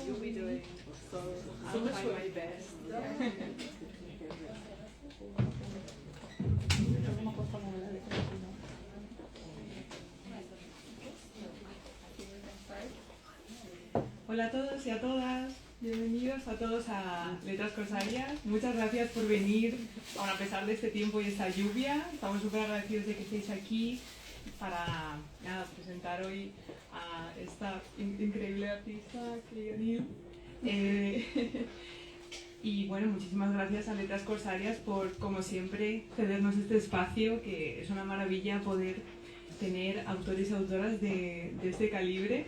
you'll be doing. So I'll try my best. Hola a todos y a todas, bienvenidos a todos a Letras Corsarias. Muchas gracias por venir, aun a pesar de este tiempo y esta lluvia. Estamos súper agradecidos de que estéis aquí para presentar hoy a esta increíble artista, Kay O'Neill. Y bueno, muchísimas gracias a Letras Corsarias por, como siempre, cedernos este espacio, que es una maravilla poder tener autores y autoras de este calibre.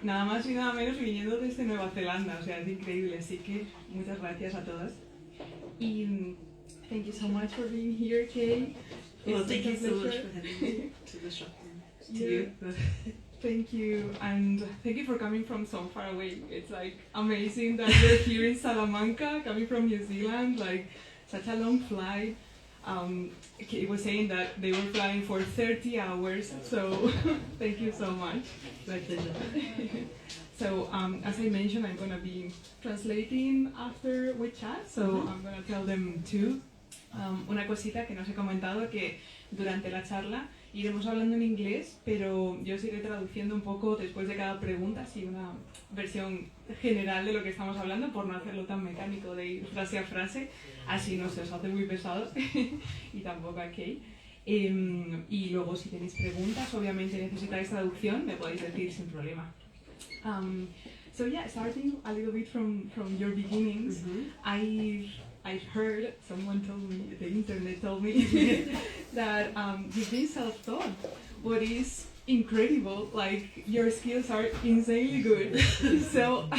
Nada más y nada menos viniendo desde Nueva Zelanda, o sea, es increíble, así que muchas gracias a todas. Y thank you so much for being here, Kay. Well, thank you so much for having me to the shop. To you. Thank you, and thank you for coming from so far away. It's like amazing that you're here in Salamanca, coming from New Zealand, like such a long flight. Kay was saying that they were flying for 30 hours, so thank you so much. My pleasure. So, as I mentioned, I'm going to be translating after we chat, so I'm going to tell them too. Una cosita que nos he comentado, que durante la charla iremos hablando en inglés, pero yo os iré traduciendo un poco después de cada pregunta, así una versión general de lo que estamos hablando, por no hacerlo tan mecánico de ir frase a frase, así no se os hace muy pesado y tampoco a Kay. Y luego si tenéis preguntas, obviamente necesitáis traducción, me podéis decir sin problema. So yeah, starting a little bit from your beginnings, I've heard, someone told me, the internet told me, that you've been self-taught, what is incredible, like your skills are insanely good. So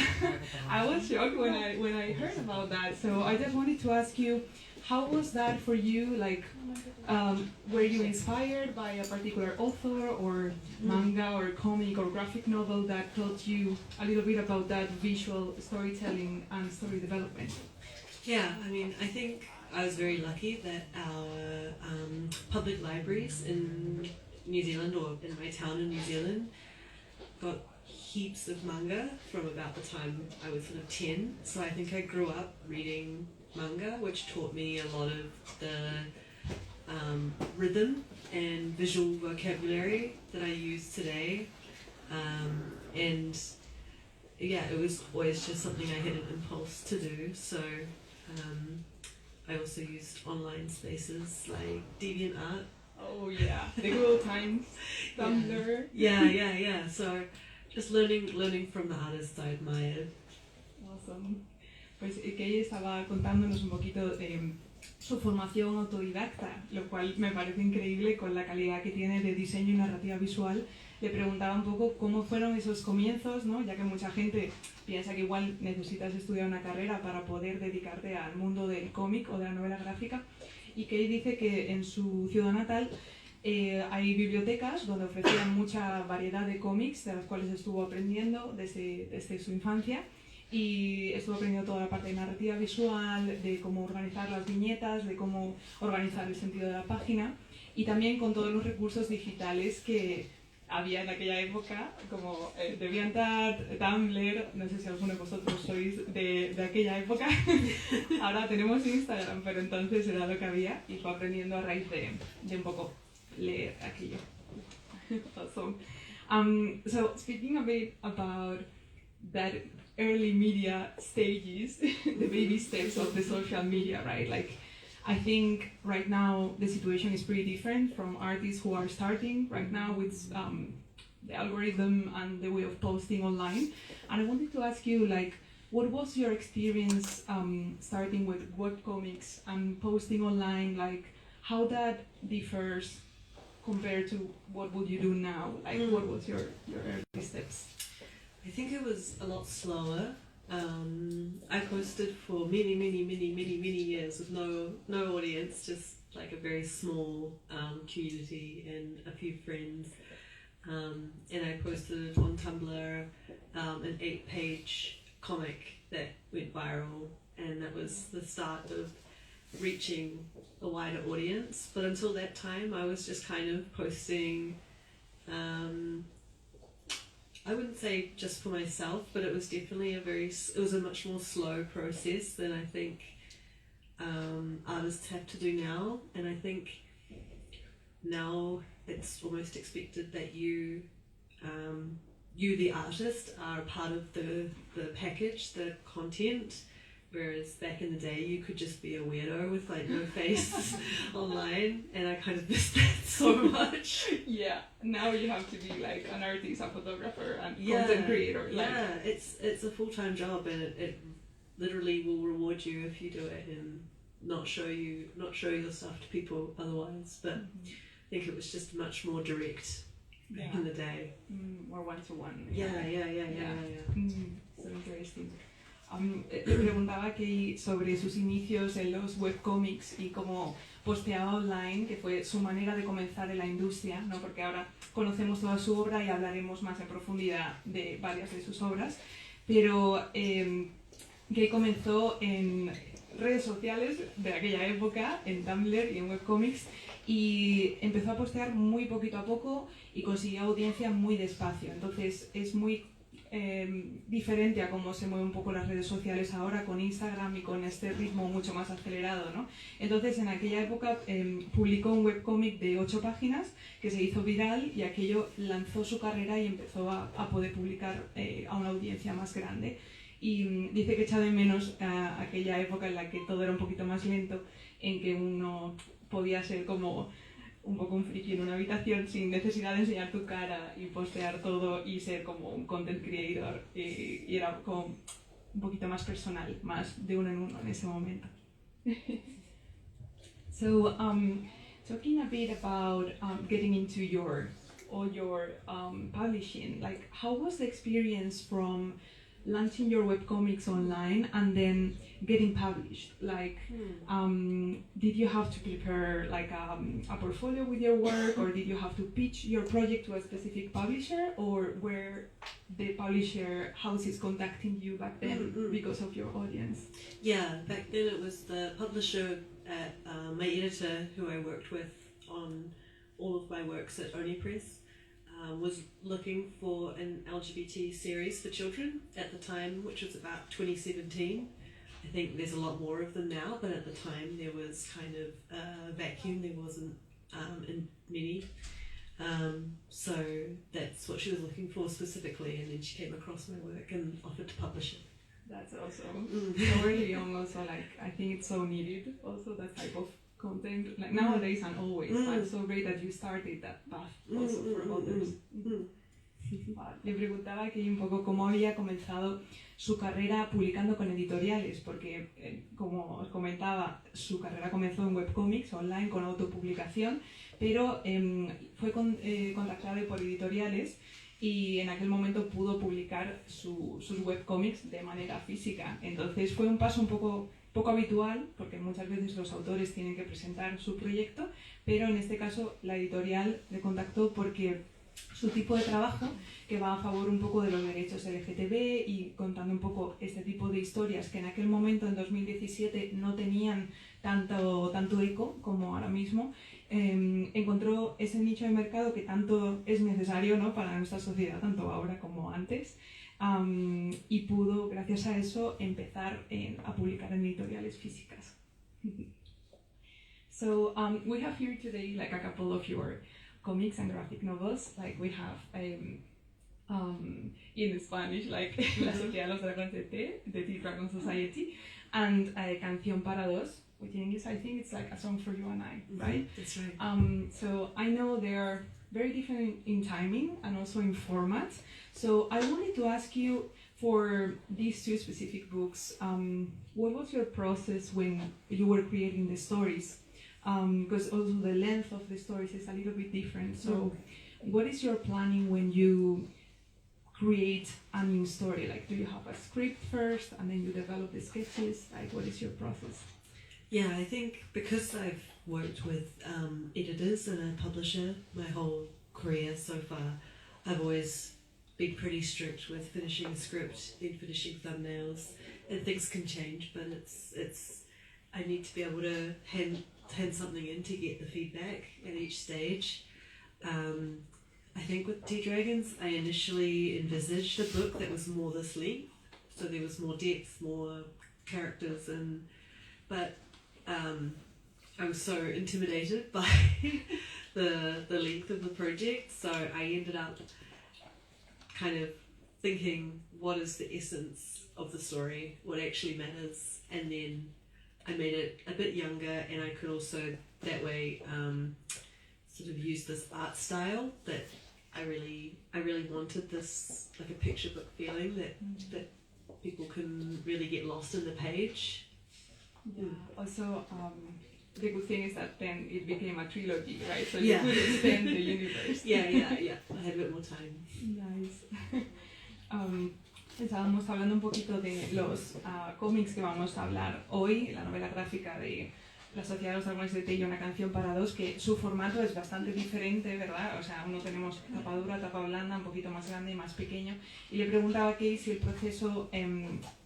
I was shocked when I heard about that. So I just wanted to ask you, how was that for you? Like, were you inspired by a particular author or manga or comic or graphic novel that taught you a little bit about that visual storytelling and story development? Yeah, I mean, I think I was very lucky that our public libraries in New Zealand, or in my town in New Zealand, got heaps of manga from about the time I was sort of 10. So I think I grew up reading manga, which taught me a lot of the rhythm and visual vocabulary that I use today. And yeah, it was always just something I had an impulse to do. So I also used online spaces like DeviantArt. Oh yeah, the good old times, Tumblr. Yeah. So just learning from the artists I admired. Awesome. Pues Kay estaba contándonos un poquito de su formación autodidacta, lo cual me parece increíble con la calidad que tiene de diseño y narrativa visual. Le preguntaba un poco cómo fueron esos comienzos, ¿no? Ya que mucha gente piensa que igual necesitas estudiar una carrera para poder dedicarte al mundo del cómic o de la novela gráfica. Y Kay dice que en su ciudad natal hay bibliotecas donde ofrecían mucha variedad de cómics, de las cuales estuvo aprendiendo desde su infancia. Y estuvo aprendiendo toda la parte de narrativa visual, de cómo organizar las viñetas, de cómo organizar el sentido de la página, y también con todos los recursos digitales que había en aquella época, como DeviantArt, Tumblr. No sé si alguno de vosotros sois de aquella época. Ahora tenemos Instagram, pero entonces era lo que había, y fue aprendiendo a raíz de un poco leer aquello. Awesome. So speaking a bit about that early media stages, the baby steps of the social media, right? Like, I think right now the situation is pretty different from artists who are starting right now with the algorithm and the way of posting online. And I wanted to ask you, like, what was your experience starting with webcomics and posting online? Like, how that differs compared to what would you do now? Like, what was your early steps? I think it was a lot slower. I posted for many years with no audience, just like a very small community and a few friends. And I posted on Tumblr an 8-page comic that went viral, and that was the start of reaching a wider audience. But until that time, I was just kind of posting I wouldn't say just for myself, but it was definitely it was a much more slow process than I think artists have to do now. And I think now it's almost expected that you the artist are a part of the package, the content, whereas back in the day you could just be a weirdo with like no face online, and I kind of miss that so much. Yeah, now you have to be like an artist, a photographer, and content creator. Yeah, it's a full-time job, and it literally will reward you if you do it and not show your stuff to people otherwise. But I think it was just much more direct back in the day. More one-to-one. Yeah. So interesting. Le preguntaba que sobre sus inicios en los webcomics y cómo posteaba online, que fue su manera de comenzar en la industria, ¿no? Porque ahora conocemos toda su obra y hablaremos más en profundidad de varias de sus obras, pero que comenzó en redes sociales de aquella época, en Tumblr y en webcomics, y empezó a postear muy poquito a poco y consiguió audiencia muy despacio. Entonces es muy diferente a cómo se mueven un poco las redes sociales ahora con Instagram y con este ritmo mucho más acelerado, ¿no? Entonces en aquella época publicó un webcómic de 8 páginas que se hizo viral, y aquello lanzó su carrera y empezó a poder publicar a una audiencia más grande. Y dice que echa de menos aquella época en la que todo era un poquito más lento, en que uno podía ser como un poco un friki en una habitación sin necesidad de enseñar tu cara y postear todo y ser como un content creator, y era como un poquito más personal, más de uno en uno en ese momento. So, talking a bit about getting into your publishing, like how was the experience from launching your webcomics online and then getting published? Like, did you have to prepare like a portfolio with your work, or did you have to pitch your project to a specific publisher, or were the publisher houses contacting you back then because of your audience? Yeah, back then it was the publisher at my editor, who I worked with on all of my works at Oni Press. Was looking for an LGBT series for children at the time, which was about 2017. I think there's a lot more of them now, but at the time there was kind of a vacuum. There wasn't in many. So that's what she was looking for specifically, and then she came across my work and offered to publish it. That's awesome. So early on also, like, I think it's so needed also, that type of content, like nowadays and always. But so great that you started that path also for others. Le preguntaba que un poco cómo había comenzado su carrera publicando con editoriales, porque como os comentaba, su carrera comenzó en webcomics online con autopublicación, pero fue contactado por editoriales, y en aquel momento pudo publicar sus webcomics de manera física. Entonces fue un paso un poco habitual, porque muchas veces los autores tienen que presentar su proyecto, pero en este caso la editorial le contactó porque su tipo de trabajo, que va a favor un poco de los derechos LGTB y contando un poco este tipo de historias que en aquel momento, en 2017, no tenían tanto eco como ahora mismo, encontró ese nicho de mercado que tanto es necesario, ¿no?, para nuestra sociedad, tanto ahora como antes. Y pudo, gracias a eso, empezar a publicar en editoriales físicas. So we have here today like a couple of your comics and graphic novels. Like we have in Spanish, like La Sociedad de los Dragones de Té, the Tea Dragon Society, and Canción para Dos, which in English I think it's like a song for you and I, right? That's right. So I know they are very different in timing and also in format. So I wanted to ask you, for these two specific books, what was your process when you were creating the stories? Because also the length of the stories is a little bit different. So what is your planning when you create a new story? Like, do you have a script first and then you develop the sketches? Like, what is your process? Yeah, I think because I've worked with editors and a publisher my whole career so far, I've always been pretty strict with finishing a script, then finishing thumbnails, and things can change, but it's I need to be able to hand something in to get the feedback at each stage. I I think with Tea Dragons, I initially envisaged a book that was more this length, so there was more depth, more characters, but I was so intimidated by the length of the project, so I ended up kind of thinking, what is the essence of the story, what actually matters, and then I made it a bit younger, and I could also that way sort of use this art style that I really wanted, this like a picture book feeling that people can really get lost in the page. Yeah. Also, the good thing is that then it became a trilogy, right? So Yeah. you could extend the universe. Yeah. I had a bit more time. Nice. Estábamos hablando un poquito de los cómics que vamos a hablar hoy, la novela gráfica de La Sociedad de los Dragones de Té y una canción para dos, que su formato es bastante diferente, ¿verdad? O sea, uno tenemos tapa dura, tapa blanda, un poquito más grande y más pequeño. Y le preguntaba a Kay si el proceso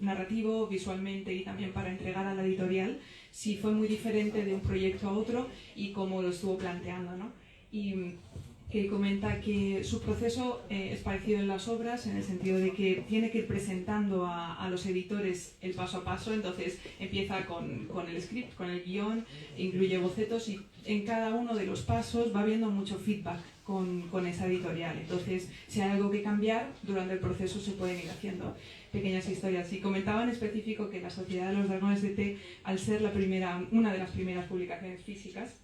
narrativo, visualmente y también para entregar a la editorial, si fue muy diferente de un proyecto a otro y cómo lo estuvo planteando, ¿no? Y que comenta que su proceso es parecido en las obras, en el sentido de que tiene que ir presentando a los editores el paso a paso. Entonces empieza con el script, con el guión, incluye bocetos y en cada uno de los pasos va habiendo mucho feedback con esa editorial. Entonces, si hay algo que cambiar, durante el proceso se pueden ir haciendo pequeñas historias. Y comentaba en específico que La Sociedad de los Dragones de Té, al ser una de las primeras publicaciones físicas,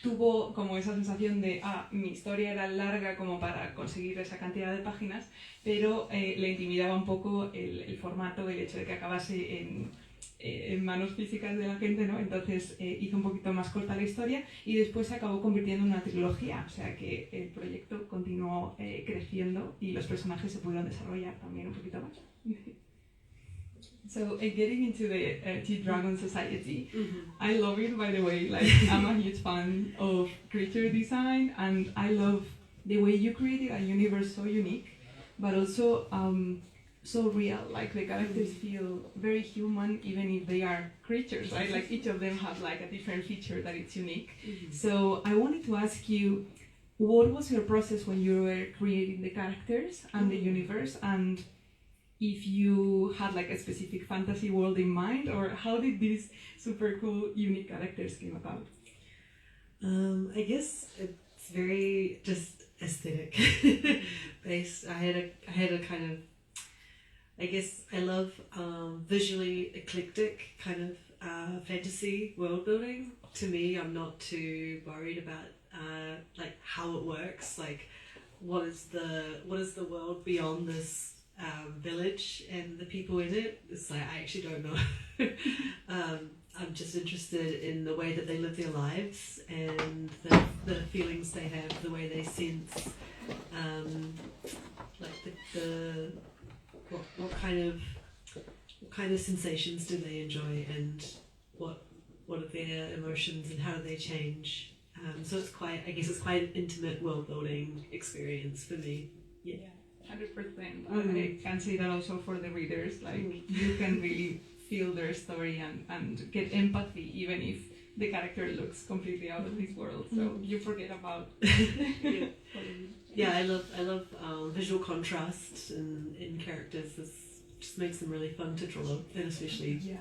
tuvo como esa sensación de, mi historia era larga como para conseguir esa cantidad de páginas, pero le intimidaba un poco el formato, el hecho de que acabase en manos físicas de la gente, ¿no? Entonces hizo un poquito más corta la historia y después se acabó convirtiendo en una trilogía, o sea que el proyecto continuó creciendo y los personajes se pudieron desarrollar también un poquito más. So, getting into the Tea Dragon Society, I love it, by the way. Like, I'm a huge fan of creature design, and I love the way you created a universe so unique, but also so real. Like, the characters feel very human, even if they are creatures, right? Like, each of them have like a different feature that it's unique. So, I wanted to ask you, what was your process when you were creating the characters and the universe, and if you had like a specific fantasy world in mind, or how did these super cool, unique characters came about? I guess it's very just aesthetic based. I had a kind of, I guess I love visually eclectic kind of fantasy world building. To me, I'm not too worried about like how it works. Like, what is the world beyond this village and the people in it? It's like, I actually don't know. I'm just interested in the way that they live their lives and the feelings they have, the way they sense, like what kind of sensations do they enjoy, and what are their emotions and how do they change. So it's quite an intimate world building experience for me. Yeah. 100%. I can say that also for the readers. Like, you can really feel their story and get empathy, even if the character looks completely out of this world. So you forget about. Yeah, I love visual contrast in characters. This just makes them really fun to draw, and especially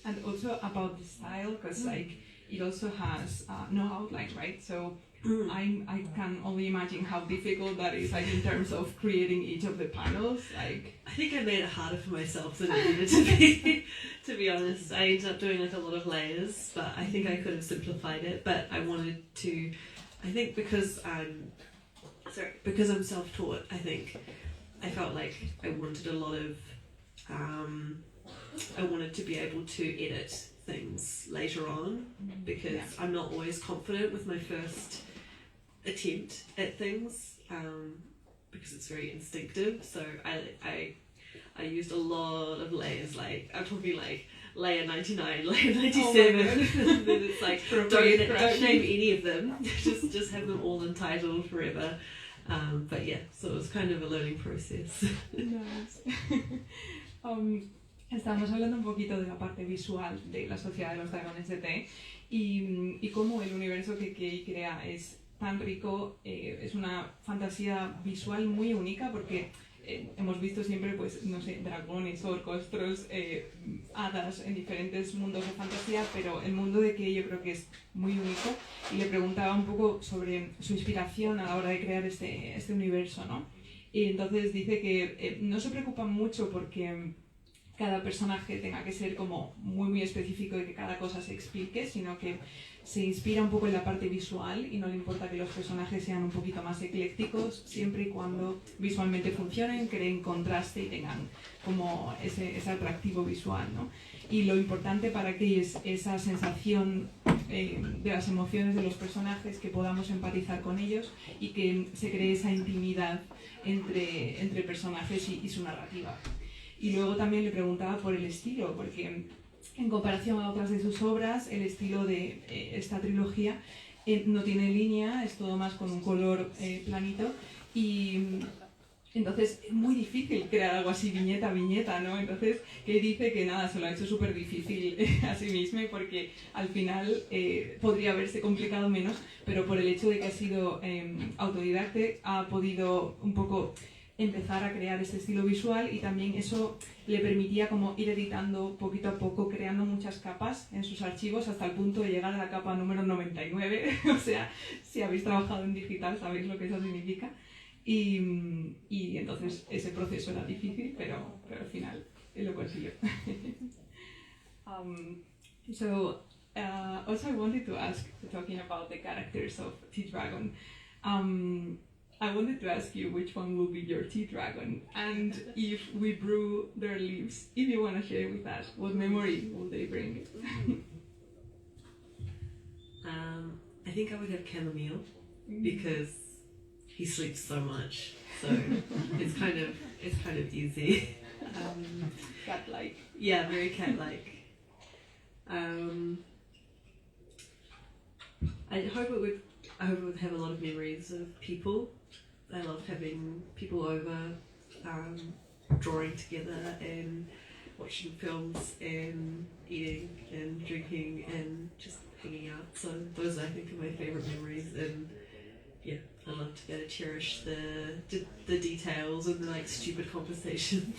And also about the style, because like it also has no outline, right? So I can only imagine how difficult that is, like in terms of creating each of the panels. Like, I think I made it harder for myself than it needed to be. To be honest, I ended up doing like a lot of layers, but I think I could have simplified it. But I wanted to. I think because I'm self-taught, I think I felt like I wanted a lot of. I wanted to be able to edit things later on, because I'm not always confident with my first attempt at things, because it's very instinctive. So I used a lot of layers. Like, I'm talking like layer 99, layer 97, and then it's like don't name any of them. just have them all entitled forever. But yeah, so it was kind of a learning process. Nice. Estábamos hablando un poquito de la parte visual de La Sociedad de los Dragones de Té, y cómo el universo que Kay crea es tan rico, es una fantasía visual muy única porque hemos visto siempre, pues, no sé, dragones, orcos, trolls, hadas en diferentes mundos de fantasía, pero el mundo de Kay yo creo que es muy único y le preguntaba un poco sobre su inspiración a la hora de crear este universo, ¿no? Y entonces dice que no se preocupa mucho porque cada personaje tenga que ser como muy específico y que cada cosa se explique, sino que se inspira un poco en la parte visual y no le importa que los personajes sean un poquito más eclécticos, siempre y cuando visualmente funcionen, creen contraste y tengan como ese atractivo visual, ¿no? Y lo importante para que es esa sensación de las emociones de los personajes, que podamos empatizar con ellos y que se cree esa intimidad entre personajes y su narrativa. Y luego también le preguntaba por el estilo, porque en comparación a otras de sus obras, el estilo de esta trilogía no tiene línea, es todo más con un color planito y entonces es muy difícil crear algo así viñeta a viñeta, ¿no? Entonces, que dice que nada, se lo ha hecho súper difícil a sí mismo porque al final podría haberse complicado menos, pero por el hecho de que ha sido autodidacta ha podido un poco empezar a crear este estilo visual y también eso le permitía como ir editando poquito a poco, creando muchas capas en sus archivos hasta el punto de llegar a la capa número 99, o sea, si habéis trabajado en digital sabéis lo que eso significa y entonces ese proceso era difícil, pero al final lo consiguió. Also I wanted to ask, talking about the characters of T-Dragon, I wanted to ask you which one will be your tea dragon, and if we brew their leaves, if you want to share with us, what memory will they bring? I think I would have chamomile because he sleeps so much, so it's kind of easy. Cat-like. Yeah, very cat-like. I hope it would have a lot of memories of people. I love having people over, drawing together and watching films and eating and drinking and just hanging out. So those I think are my favourite memories, and yeah, I love to be able to cherish the details and the like stupid conversations.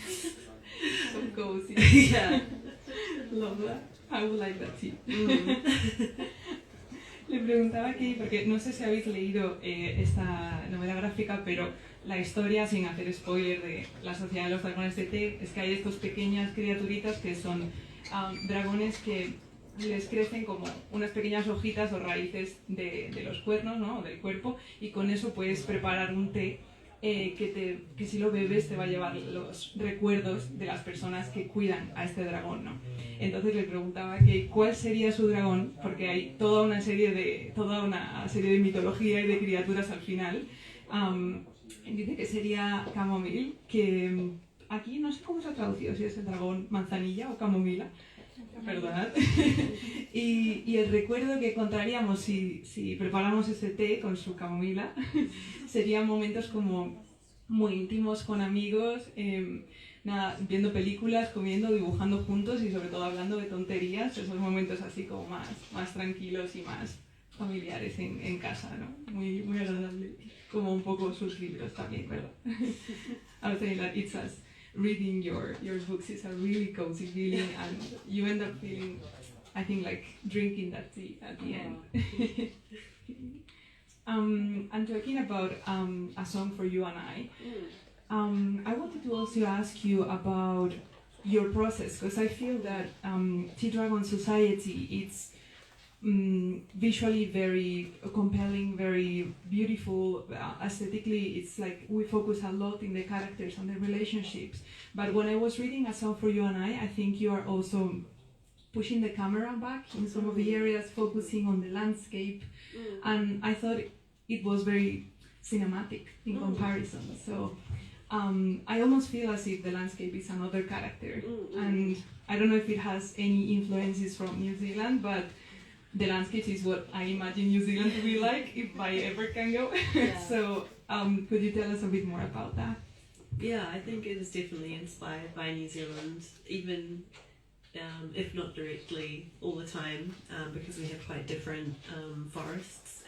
So cozy. Yeah. Love that. I would like that too. Le preguntaba aquí, porque no sé si habéis leído esta novela gráfica, pero la historia, sin hacer spoiler, de la Sociedad de los Dragones de Té, es que hay estas pequeñas criaturitas que son dragones que les crecen como unas pequeñas hojitas o raíces de los cuernos, ¿no? O del cuerpo, y con eso puedes preparar un té que si lo bebes te va a llevar los recuerdos de las personas que cuidan a este dragón, ¿no? Entonces le preguntaba que cuál sería su dragón, porque hay toda una serie de mitología y de criaturas al final. Dice que sería Camomile, que aquí no sé cómo se ha traducido, si es el dragón manzanilla o camomila, perdonad. y el recuerdo que encontraríamos si preparamos ese té con su camomila serían momentos como muy íntimos con amigos, viendo películas, comiendo, dibujando juntos y sobre todo hablando de tonterías, esos momentos así como más tranquilos y más familiares en casa, ¿no? Muy agradable, como un poco sus libros también, ¿verdad? I was saying that it's as reading your books is a really cozy feeling, and you end up feeling, I think, like drinking that tea at the end. And talking about A Song for You and I wanted to also ask you about your process, because I feel that T-Dragon Society, it's visually very compelling, very beautiful. Aesthetically, it's like we focus a lot in the characters and the relationships. But when I was reading A Song for You and I think you are also pushing the camera back in some of the areas, focusing on the landscape, and I thought it was very cinematic in comparison. So I almost feel as if the landscape is another character, and I don't know if it has any influences from New Zealand, but the landscape is what I imagine New Zealand to be like if I ever can go. Yeah. So could you tell us a bit more about that? Yeah, I think it is definitely inspired by New Zealand. Even if not directly all the time, because we have quite different forests.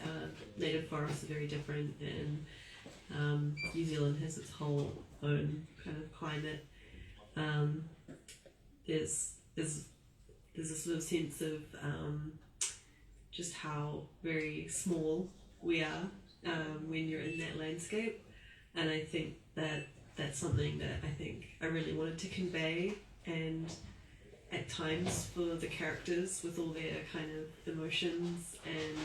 Native forests are very different, and New Zealand has its whole own kind of climate. There's a sort of sense of just how very small we are when you're in that landscape, and I think that that's something that I think I really wanted to convey, and at times for the characters with all their kind of emotions and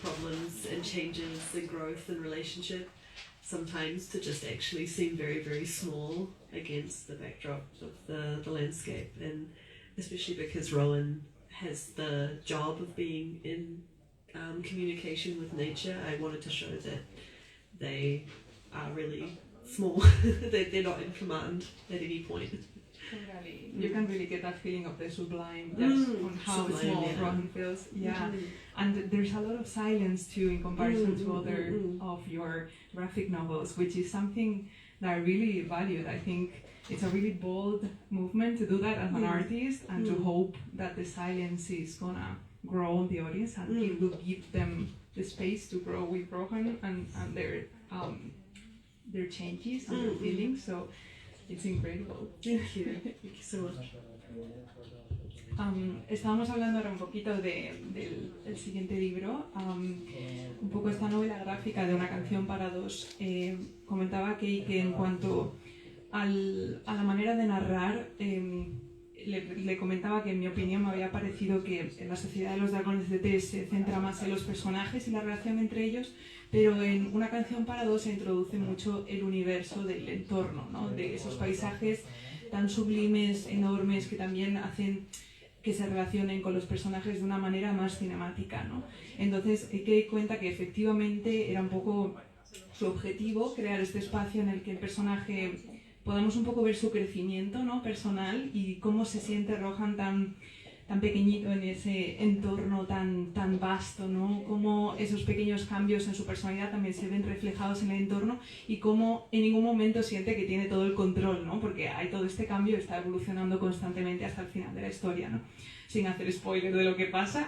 problems and changes and growth and relationship, sometimes to just actually seem very, very small against the backdrop of the landscape. And especially because Rowan has the job of being in communication with nature, I wanted to show that they are really small. They're not in command at any point. Totally. You can really get that feeling of the sublime, just on how Sublime, small yeah. Rowan feels. Yeah. And there's a lot of silence too in comparison to other of your graphic novels, which is something that I really valued. I think it's a really bold movement to do that as an artist, and to hope that the silence is gonna grow on the audience, and it will give them the space to grow with Rohan and their changes and their feelings. So it's incredible. Thank you. Thank you so much. Estábamos hablando ahora un poquito del siguiente libro, un poco esta novela gráfica de Una canción para dos. Comentaba que en cuanto a la manera de narrar, le comentaba que en mi opinión me había parecido que en La Sociedad de los Dragones de Té se centra más en los personajes y la relación entre ellos, pero en Una canción para dos se introduce mucho el universo del entorno, ¿no? De esos paisajes tan sublimes, enormes, que también hacen que se relacionen con los personajes de una manera más cinemática, ¿no? Entonces, que cuenta que efectivamente era un poco su objetivo crear este espacio en el que el personaje podamos un poco ver su crecimiento, ¿no? Personal, y cómo se siente Rohan tan pequeñito en ese entorno tan vasto, ¿no? Cómo esos pequeños cambios en su personalidad también se ven reflejados en el entorno, y cómo en ningún momento siente que tiene todo el control, ¿no? Porque hay todo este cambio, está evolucionando constantemente hasta el final de la historia, ¿no? Sin hacer spoiler de lo que pasa,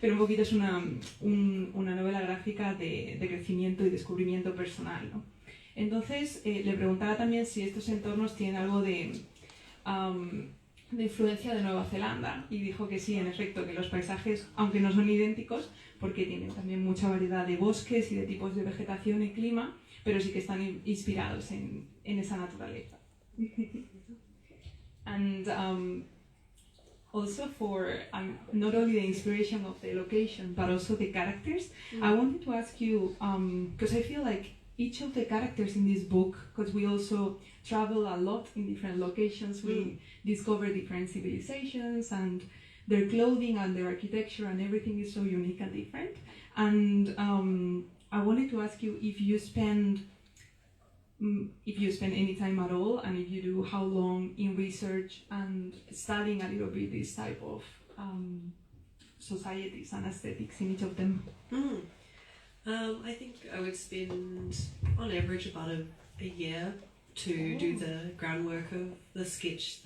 pero un poquito es una novela gráfica de crecimiento y descubrimiento personal, ¿no? Entonces, le preguntaba también si estos entornos tienen algo de influencia de Nueva Zelanda, y dijo que sí, en efecto, que los paisajes, aunque no son idénticos, porque tienen también mucha variedad de bosques y de tipos de vegetación y clima, pero sí que están inspirados en esa naturaleza. And also for not only the inspiration of the location, but also the characters, I wanted to ask you, because I feel like each of the characters in this book, because we also travel a lot in different locations, we discover different civilizations, and their clothing and their architecture and everything is so unique and different. And I wanted to ask you if you spend any time at all, and if you do, how long in research and studying a little bit this type of societies and aesthetics in each of them. I think I would spend, on average, about a year to do the groundwork of the sketch.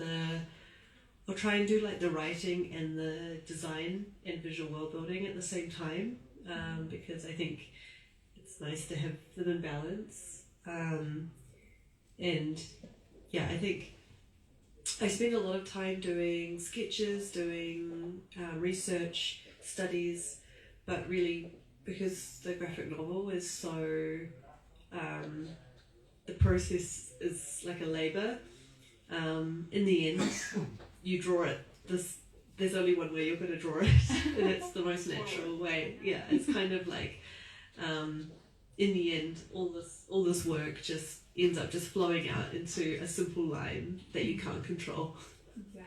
I'll try and do like the writing and the design and visual world building at the same time, because I think it's nice to have them in balance. And yeah, I think I spend a lot of time doing sketches, doing research, studies, but really, because the graphic novel is so, the process is like a labour. In the end, you draw it. There's only one way you're going to draw it, and it's the most natural way. Yeah, it's kind of like, in the end, all this work just ends up just flowing out into a simple line that you can't control. Yeah.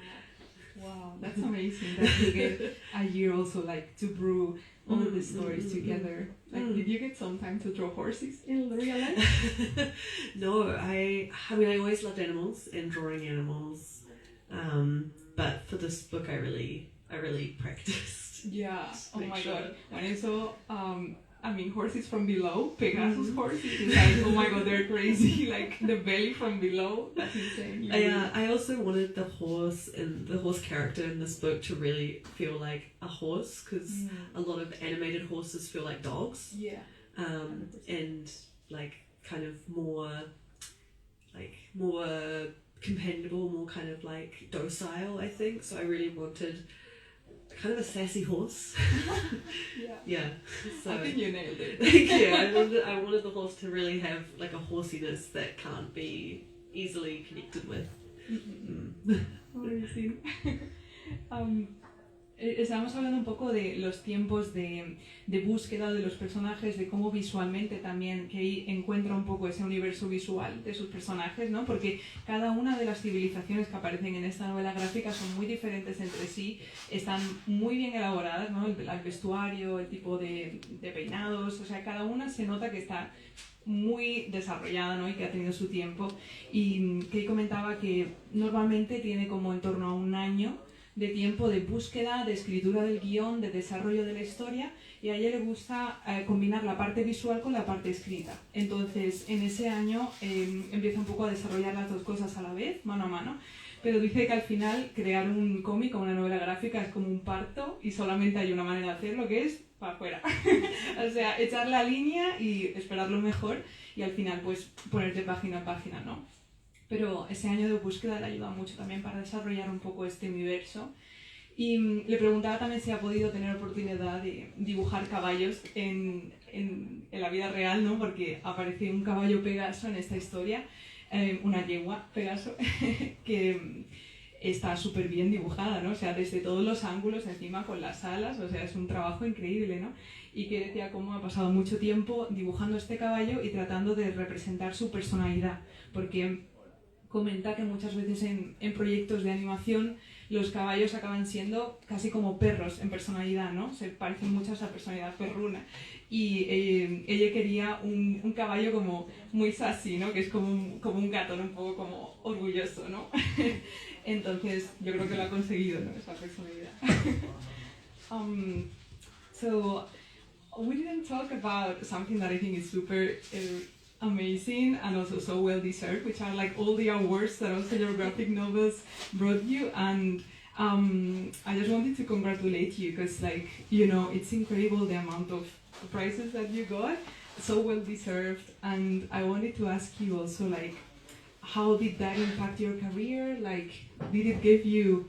Wow, that's amazing that you get a year also like to brew all the stories together. Like, did you get some time to draw horses in real life? No, I mean, I always loved animals and drawing animals, but for this book, I really practiced. Yeah. Oh Make my sure. god. When I saw I mean, horses from below, Pegasus horses, it's like, oh my god, they're crazy, like the belly from below, that's insane. I also wanted the horse and the horse character in this book to really feel like a horse, because a lot of animated horses feel like dogs. Yeah. 100%. And like kind of more companionable, more kind of like docile, I think. So I really wanted kind of a sassy horse. Yeah. So I think you nailed it. Thank you. I wanted the horse to really have like a horsiness that can't be easily connected with. Amazing. Estábamos hablando un poco de los tiempos de búsqueda de los personajes, de cómo visualmente también Kei encuentra un poco ese universo visual de sus personajes, ¿no? Porque cada una de las civilizaciones que aparecen en esta novela gráfica son muy diferentes entre sí, están muy bien elaboradas, ¿no? El vestuario, el tipo de peinados, o sea, cada una se nota que está muy desarrollada, ¿no? Y que ha tenido su tiempo. Y Kei comentaba que normalmente tiene como en torno a un año de tiempo de búsqueda, de escritura del guión, de desarrollo de la historia, y a ella le gusta combinar la parte visual con la parte escrita. Entonces, en ese año empieza un poco a desarrollar las dos cosas a la vez, mano a mano, pero dice que al final crear un cómic o una novela gráfica es como un parto y solamente hay una manera de hacerlo, que es para afuera. O sea, echar la línea y esperar lo mejor y al final pues ponerte página a página, ¿no? Pero ese año de búsqueda le ayuda mucho también para desarrollar un poco este universo. Y le preguntaba también si ha podido tener oportunidad de dibujar caballos en la vida real, ¿no? Porque aparece un caballo Pegaso en esta historia, una yegua Pegaso, que está súper bien dibujada, ¿no? O sea, desde todos los ángulos, encima con las alas, o sea, es un trabajo increíble, ¿no? Y que decía cómo ha pasado mucho tiempo dibujando este caballo y tratando de representar su personalidad, porque comenta que muchas veces en proyectos de animación los caballos acaban siendo casi como perros en personalidad, ¿no? Se parecen mucho a esa personalidad perruna. Y ella quería un caballo como muy sassy, ¿no? Que es como un gato, ¿no? Un poco como orgulloso, ¿no? Entonces yo creo que lo ha conseguido, ¿no? Esa personalidad. So we didn't talk about something that I think is super amazing and also so well deserved, which are like all the awards that also your graphic novels brought you. And I just wanted to congratulate you because, like, you know, it's incredible the amount of prizes that you got, so well deserved. And I wanted to ask you also, like, how did that impact your career? Like, did it give you,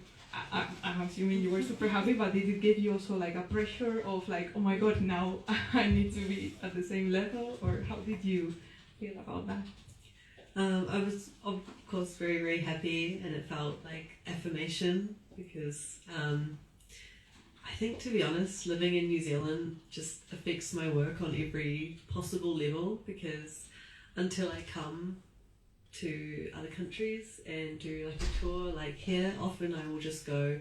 I'm assuming you were super happy, but did it give you also like a pressure of like, oh my god, now I need to be at the same level? Or how did you feel about that? I was of course very, very happy, and it felt like affirmation because I think, to be honest, living in New Zealand just affects my work on every possible level, because until I come to other countries and do like a tour like here, often I will just go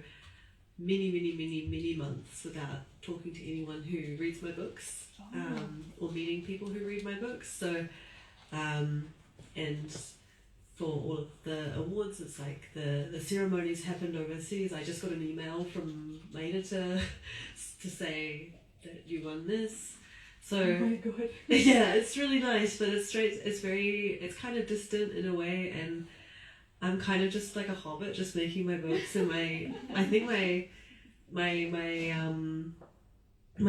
many months without talking to anyone who reads my books, or meeting people who read my books. So and for all of the awards, it's like the ceremonies happened overseas. I just got an email from my editor to say that you won this. So oh my god. yeah, it's really nice, but it's kind of distant in a way, and I'm kind of just like a hobbit, just making my books, and I think my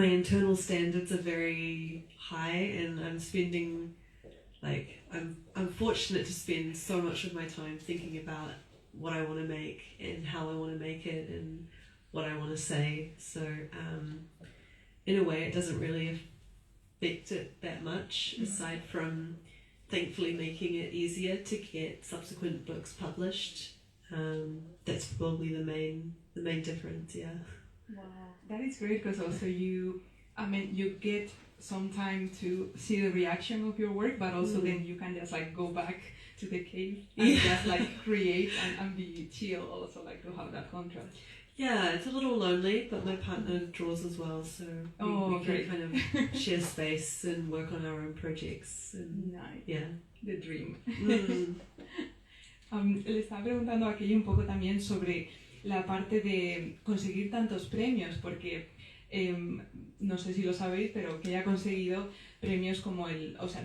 internal standards are very high, and I'm fortunate to spend so much of my time thinking about what I want to make and how I want to make it and what I want to say. So in a way, it doesn't really affect it that much, aside from thankfully making it easier to get subsequent books published. That's probably the main difference. Yeah. Wow, that is great, because also you get some time to see the reaction of your work, but also then you can just like go back to the cave and just like create and be chill, also like to have that contrast. Yeah, it's a little lonely, but my partner draws as well, so we can kind of share space and work on our own projects. And, nice. Yeah. The dream. Le estaba preguntando aquí un poco también sobre la parte de conseguir tantos premios, porque no sé si lo sabéis, pero que ella ha conseguido premios como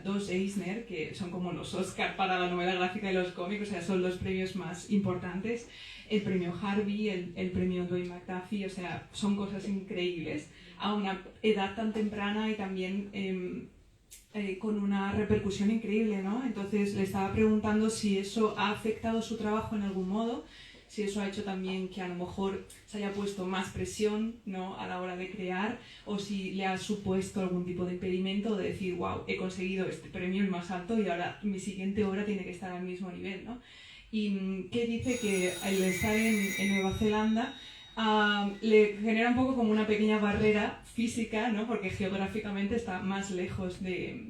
dos Eisner, que son como los Oscar para la novela gráfica y los cómics, o sea, son los premios más importantes, el premio Harvey, el premio Dwayne McDuffie, o sea, son cosas increíbles a una edad tan temprana y también con una repercusión increíble, ¿no? Entonces le estaba preguntando si eso ha afectado su trabajo en algún modo, si eso ha hecho también que a lo mejor se haya puesto más presión, ¿no?, a la hora de crear, o si le ha supuesto algún tipo de impedimento de decir, wow, he conseguido este premio, el más alto, y ahora mi siguiente obra tiene que estar al mismo nivel, ¿no? Y que dice que el estar en Nueva Zelanda le genera un poco como una pequeña barrera física, ¿no?, porque geográficamente está más lejos de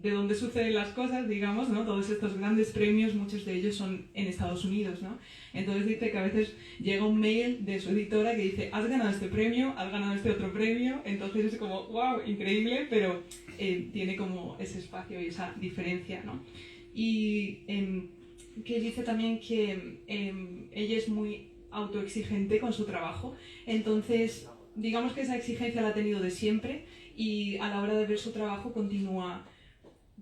donde suceden las cosas, digamos, ¿no? Todos estos grandes premios, muchos de ellos son en Estados Unidos, ¿no? Entonces dice que a veces llega un mail de su editora que dice, has ganado este premio, has ganado este otro premio, entonces es como, wow, increíble, pero tiene como ese espacio y esa diferencia, ¿no? Y que dice también que ella es muy autoexigente con su trabajo, entonces digamos que esa exigencia la ha tenido de siempre y a la hora de ver su trabajo continúa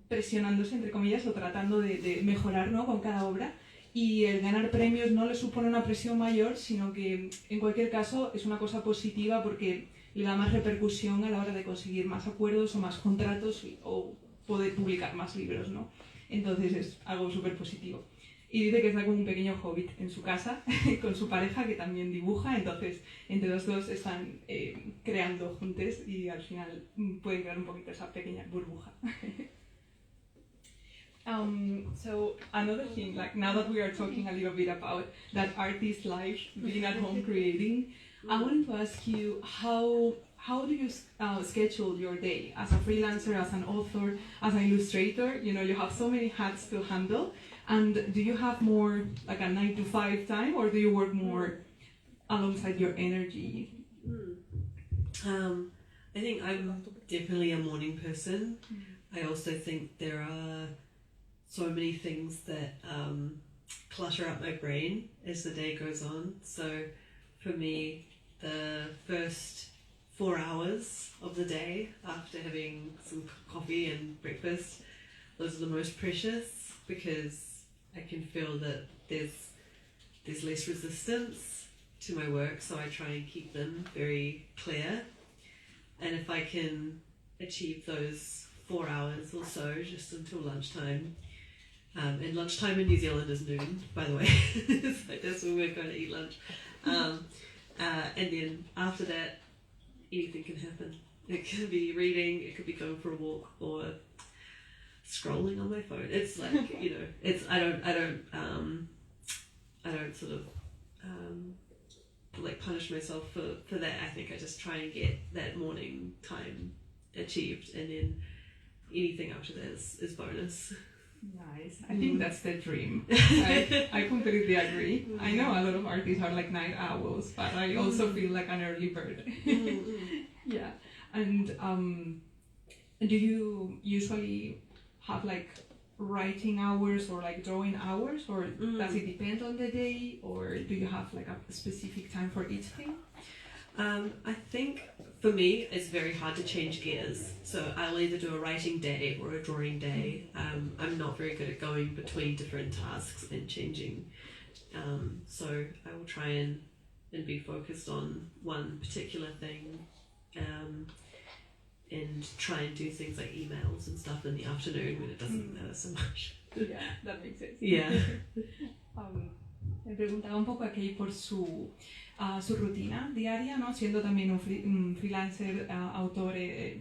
presionándose, entre comillas, o tratando de mejorar, ¿no?, con cada obra, y el ganar premios no le supone una presión mayor, sino que en cualquier caso es una cosa positiva porque le da más repercusión a la hora de conseguir más acuerdos o más contratos o poder publicar más libros, ¿no? Entonces es algo súper positivo. Y dice que está como un pequeño hobbit en su casa con su pareja que también dibuja, entonces entre los dos están creando juntos y al final pueden crear un poquito esa pequeña burbuja. So another thing, like now that we are talking a little bit about that artist life, being at home creating, I wanted to ask you how do you schedule your day as a freelancer, as an author, as an illustrator? You know, you have so many hats to handle. And do you have more like a 9 to 5 time, or do you work more alongside your energy? I think I'm definitely a morning person. I also think there are so many things that clutter up my brain as the day goes on. So for me, the first 4 hours of the day after having some coffee and breakfast, those are the most precious because I can feel that there's less resistance to my work, so I try and keep them very clear. And if I can achieve those 4 hours or so just until lunchtime, and lunchtime in New Zealand is noon, by the way, so that's when we're going to eat lunch. And then after that, anything can happen. It could be reading, it could be going for a walk, or scrolling on my phone. It's like, you know, it's I don't sort of like punish myself for that. I think I just try and get that morning time achieved, and then anything after that is bonus. Nice. I think that's the dream. I completely agree. I know a lot of artists are like night owls, but I also feel like an early bird. Yeah. And do you usually have like writing hours or like drawing hours, or does it depend on the day, or do you have like a specific time for each thing? I think for me it's very hard to change gears, so I'll either do a writing day or a drawing day. I'm not very good at going between different tasks and changing, so I will try and be focused on one particular thing, and try and do things like emails and stuff in the afternoon when it doesn't matter so much. Yeah, that makes sense. Yeah. Me preguntaba un poco aquí por su rutina diaria, ¿no? Siendo también un freelancer, autor,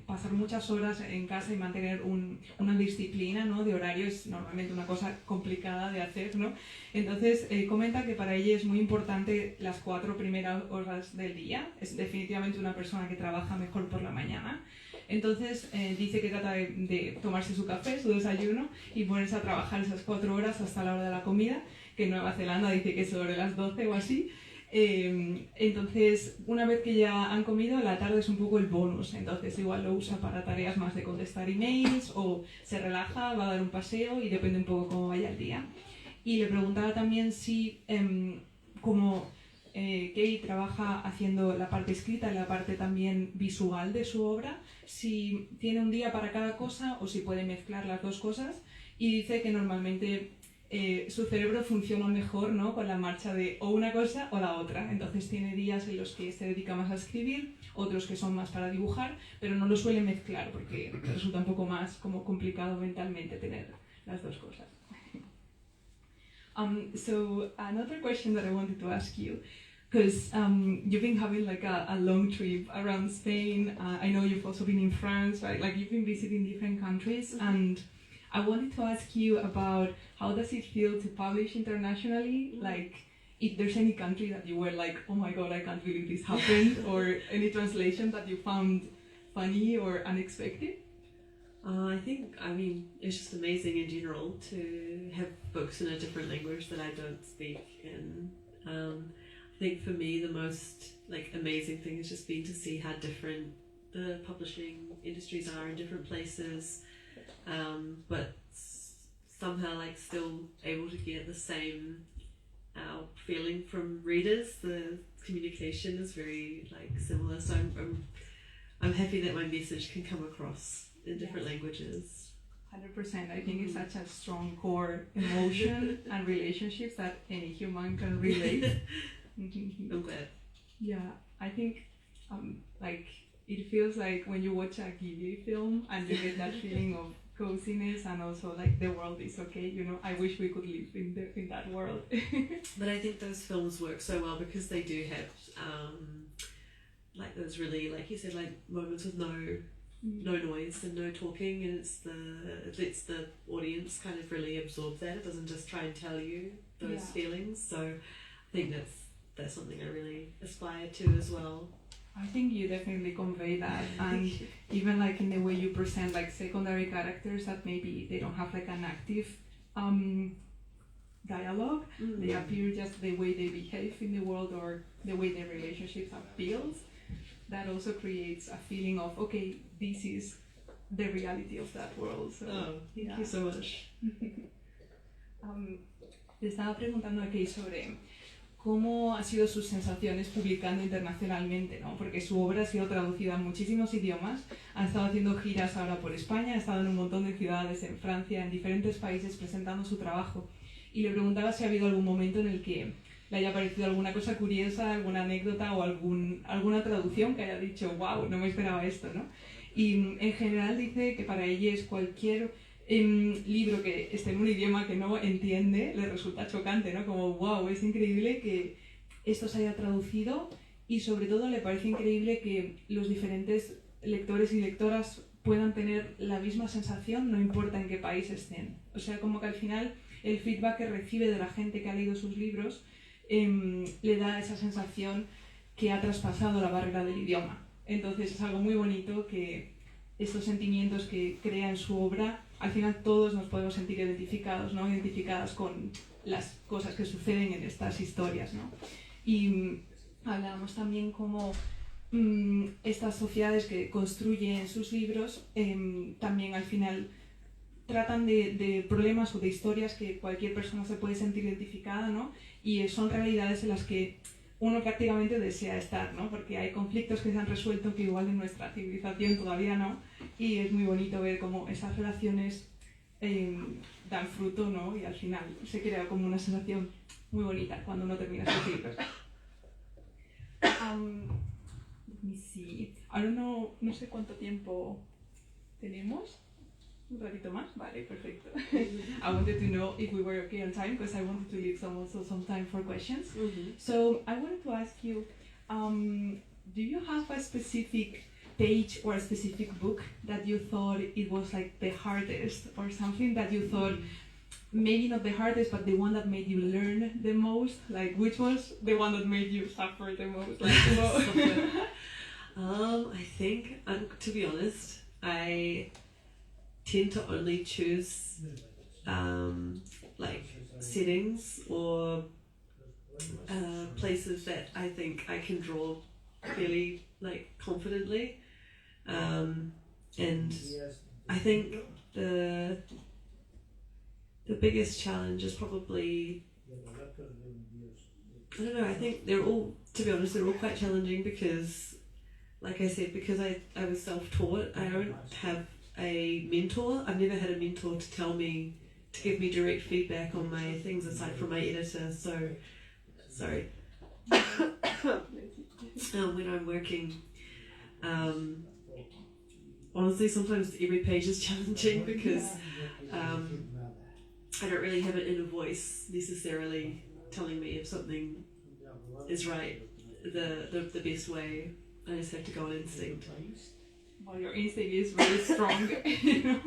pasar muchas horas en casa y mantener una disciplina, ¿no?, de horario es normalmente una cosa complicada de hacer, ¿no? Entonces comenta que para ella es muy importante las 4 primeras horas del día. Es definitivamente una persona que trabaja mejor por la mañana. Entonces dice que trata de tomarse su café, su desayuno, y ponerse a trabajar esas 4 horas hasta la hora de la comida, que en Nueva Zelanda dice que es sobre las 12 o así. Entonces, una vez que ya han comido, la tarde es un poco el bonus. Entonces igual lo usa para tareas más de contestar emails, o se relaja, va a dar un paseo, y depende un poco cómo vaya el día. Y le preguntaba también si como Kay trabaja haciendo la parte escrita y la parte también visual de su obra, si tiene un día para cada cosa o si puede mezclar las dos cosas, y dice que normalmente su cerebro funciona mejor, ¿no?, con la marcha de o una cosa o la otra. Entonces tiene días en los que se dedica más a escribir, otros que son más para dibujar, pero no lo suele mezclar porque resulta un poco más como complicado mentalmente tener las dos cosas. So another question that I wanted to ask you, because you've been having like a long trip around Spain. I know you've also been in France, right? Like you've been visiting different countries, and I wanted to ask you about how does it feel to publish internationally? Like if there's any country that you were like, oh my god, I can't believe this happened, or any translation that you found funny or unexpected? I mean, it's just amazing in general to have books in a different language that I don't speak. And I think for me, the most amazing thing has just been to see how different the publishing industries are in different places, but somehow like still able to get the same feeling from readers. The communication is very like similar, so I'm happy that my message can come across in different languages. 100%. I think it's such a strong core emotion and relationships that any human can relate. I'm glad. Yeah, I think like it feels like when you watch a Ghibli film and you get that feeling of coziness and also like the world is okay, you know. I wish we could live in that world. But I think those films work so well because they do have like those really, like you said, like moments with no noise and no talking, and it lets the audience kind of really absorb that. It doesn't just try and tell you those feelings. So I think that's something I really aspire to as well. I think you definitely convey that, and even like in the way you present like secondary characters that maybe they don't have like an active dialogue. They appear just the way they behave in the world or the way their relationships are built. That also creates a feeling of, okay, this is the reality of that world. So, thank you so much. Le estaba preguntando a Kay sobre cómo han sido sus sensaciones publicando internacionalmente, ¿no? Porque su obra ha sido traducida en muchísimos idiomas, ha estado haciendo giras ahora por España, ha estado en un montón de ciudades en Francia, en diferentes países presentando su trabajo. Y le preguntaba si ha habido algún momento en el que le haya parecido alguna cosa curiosa, alguna anécdota o alguna traducción que haya dicho, wow, no me esperaba esto, ¿no? Y en general dice que para ella es cualquier libro que esté en un idioma que no entiende, le resulta chocante, ¿no? Como, wow, es increíble que esto se haya traducido, y sobre todo le parece increíble que los diferentes lectores y lectoras puedan tener la misma sensación, no importa en qué país estén. O sea, como que al final el feedback que recibe de la gente que ha leído sus libros le da esa sensación que ha traspasado la barrera del idioma. Entonces es algo muy bonito que estos sentimientos que crea en su obra, al final todos nos podemos sentir identificados, ¿no? Identificadas con las cosas que suceden en estas historias, ¿no? Y hablábamos también cómo estas sociedades que construye en sus libros también al final tratan de problemas o de historias que cualquier persona se puede sentir identificada, ¿no? Y son realidades en las que uno prácticamente desea estar, ¿no? Porque hay conflictos que se han resuelto que igual en nuestra civilización todavía no, y es muy bonito ver cómo esas relaciones dan fruto, ¿no? Y al final se crea como una sensación muy bonita cuando uno termina sus libros. Let me see. I don't know, no sé cuánto tiempo tenemos. Un ratito más? Vale, perfecto. I wanted to know if we were okay on time because I wanted to leave some time for questions. So I wanted to ask you, do you have a specific page or a specific book that you thought it was like the hardest, or something that you thought maybe not the hardest but the one that made you learn the most? Like which was the one that made you suffer the most? Like, you know? I think, to be honest, I tend to only choose like settings or places that I think I can draw fairly like confidently, and I think the biggest challenge is probably I don't know, I think they're all, to be honest, they're all quite challenging because, like I said, because I was self-taught, I don't have a mentor. I've never had a mentor to give me direct feedback on my things aside from my editor, so, sorry. When I'm working, honestly, sometimes every page is challenging because I don't really have an inner voice necessarily telling me if something is right the best way. I just have to go on instinct. Well, your instinct is very strong. You know?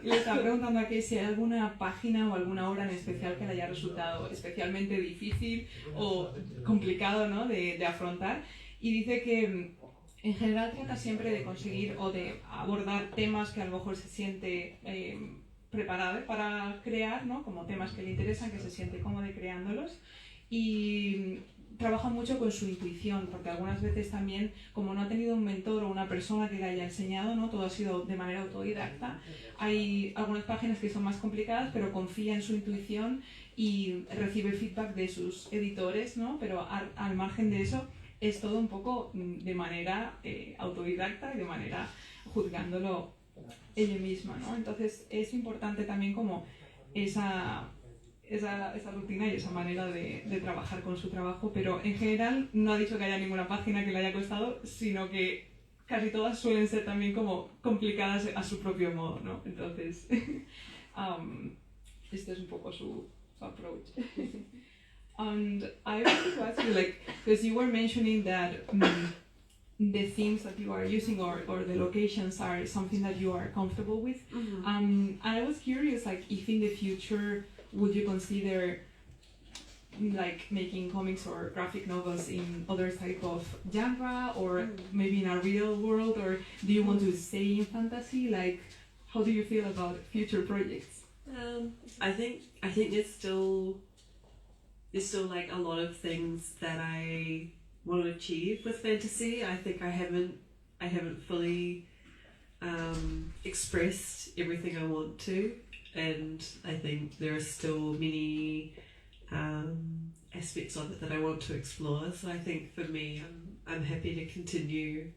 Le estaba preguntando aquí si hay alguna página o alguna obra en especial que le haya resultado especialmente difícil o complicado, ¿no? de afrontar, y dice que en general trata siempre de conseguir o de abordar temas que a lo mejor se siente preparado para crear, ¿no? Como temas que le interesan, que se siente cómodo creándolos, y trabaja mucho con su intuición, porque algunas veces también, como no ha tenido un mentor o una persona que le haya enseñado, ¿no? Todo ha sido de manera autodidacta. Hay algunas páginas que son más complicadas, pero confía en su intuición y recibe feedback de sus editores, ¿no? Pero al margen de eso, es todo un poco de manera autodidacta y de manera juzgándolo ella misma, ¿no? Entonces es importante también como esa rutina y esa manera de trabajar con su trabajo, pero en general no ha dicho que haya ninguna página que le haya costado, sino que casi todas suelen ser también como complicadas a su propio modo, ¿no? Entonces, este es un poco su approach. And I wanted to ask you, like, because you were mentioning that the themes that you are using or the locations are something that you are comfortable with. Mm-hmm. And I was curious, like, if in the future would you consider like making comics or graphic novels in other type of genre, or maybe in a real world, or do you want to stay in fantasy? Like, how do you feel about future projects? I think there's still like a lot of things that I want to achieve with fantasy. I think I haven't fully expressed everything I want to, and I think there are still many aspects of it that I want to explore. So I think for me, I'm happy to continue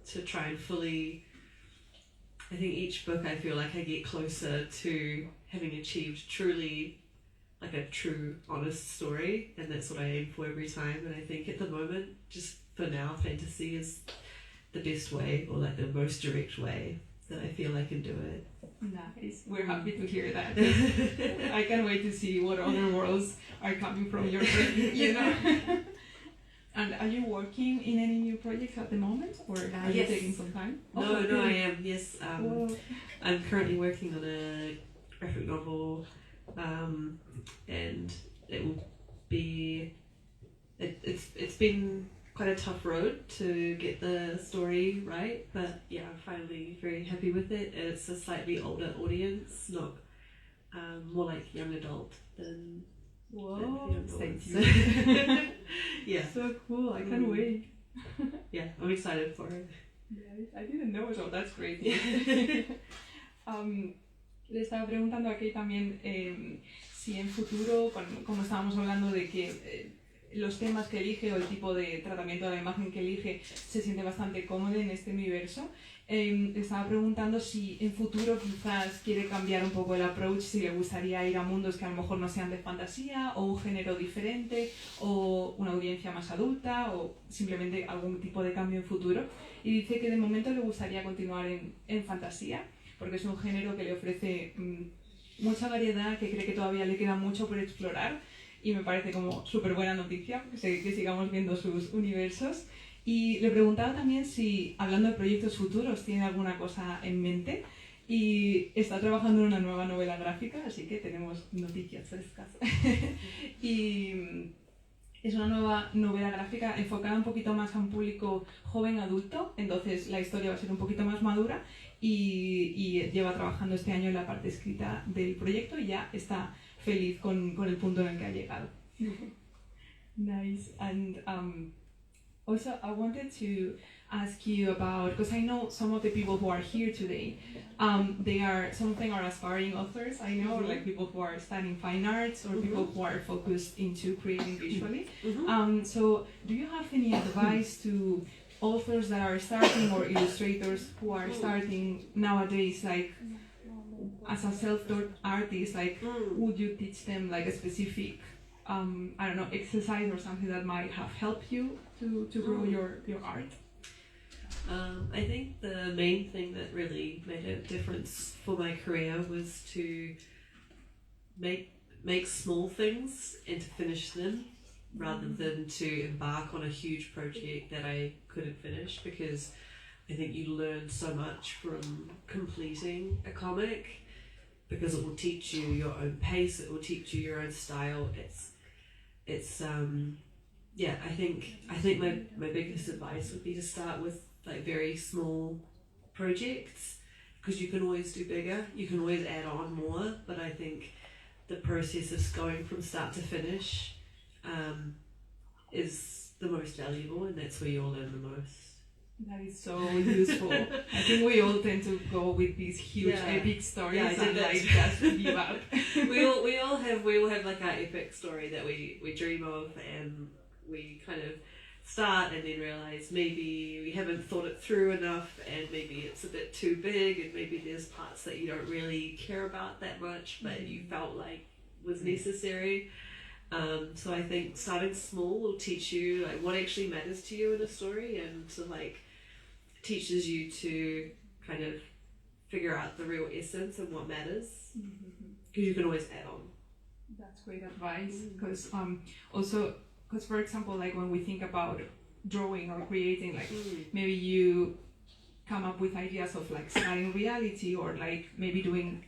to try and fully. I think each book I feel like I get closer to having achieved truly like a true honest story, and that's what I aim for every time. And I think at the moment, just for now, fantasy is the best way, or like the most direct way that I feel I can do it. Nice. We're happy to hear that. I can't wait to see what other worlds are coming from your brain, you know. And are you working in any new projects at the moment, or are you yes. taking some time? No, I am. Yes, I'm currently working on a graphic novel, and it will be. It's been quite a tough road to get the story right, but yeah, I'm finally very happy with it. And it's a slightly older audience, not more like young adult than. Whoa! Thank you. Yeah. So cool! I can't wait. Yeah, I'm excited for it. Yeah, I didn't know, so that's great. Le estaba preguntando aquí también si en futuro, como estábamos hablando de que los temas que elige o el tipo de tratamiento de la imagen que elige se siente bastante cómodo en este universo, le estaba preguntando si en futuro quizás quiere cambiar un poco el approach, si le gustaría ir a mundos que a lo mejor no sean de fantasía, o un género diferente, o una audiencia más adulta, o simplemente algún tipo de cambio en futuro. Y dice que de momento le gustaría continuar en fantasía, porque es un género que le ofrece mucha variedad, que cree que todavía le queda mucho por explorar, y me parece como súper buena noticia que sigamos viendo sus universos. Y le preguntaba también si, hablando de proyectos futuros, tiene alguna cosa en mente, y está trabajando en una nueva novela gráfica, así que tenemos noticias frescas. Y es una nueva novela gráfica enfocada un poquito más a un público joven adulto, entonces la historia va a ser un poquito más madura, y lleva trabajando este año en la parte escrita del proyecto y ya está feliz con el punto en el que ha llegado. Nice. And also I wanted to ask you about, because I know some of the people who are here today, some of them are aspiring authors, I know, like people who are studying fine arts or people who are focused into creating visually. So do you have any advice to authors that are starting or illustrators who are starting nowadays, like as a self-taught artist, like would you teach them like a specific I don't know, exercise or something that might have helped you to grow your art? I think the main thing that really made a difference for my career was to make small things and to finish them rather than to embark on a huge project that I couldn't finish, because I think you learn so much from completing a comic, because it will teach you your own pace, it will teach you your own style. It's I think my biggest advice would be to start with like very small projects, because you can always do bigger, you can always add on more, but I think the process of going from start to finish is the most valuable, and that's where you'll learn the most. That is so useful. I think we all tend to go with these huge epic stories and like just give up. we all have like our epic story that we dream of, and we kind of start and then realize maybe we haven't thought it through enough, and maybe it's a bit too big, and maybe there's parts that you don't really care about that much but you felt like was necessary. So I think starting small will teach you like what actually matters to you in a story, and to like teaches you to kind of figure out the real essence of what matters, because you can always add on. That's great advice, because also, because for example, like when we think about drawing or creating, like maybe you come up with ideas of like studying reality or like maybe doing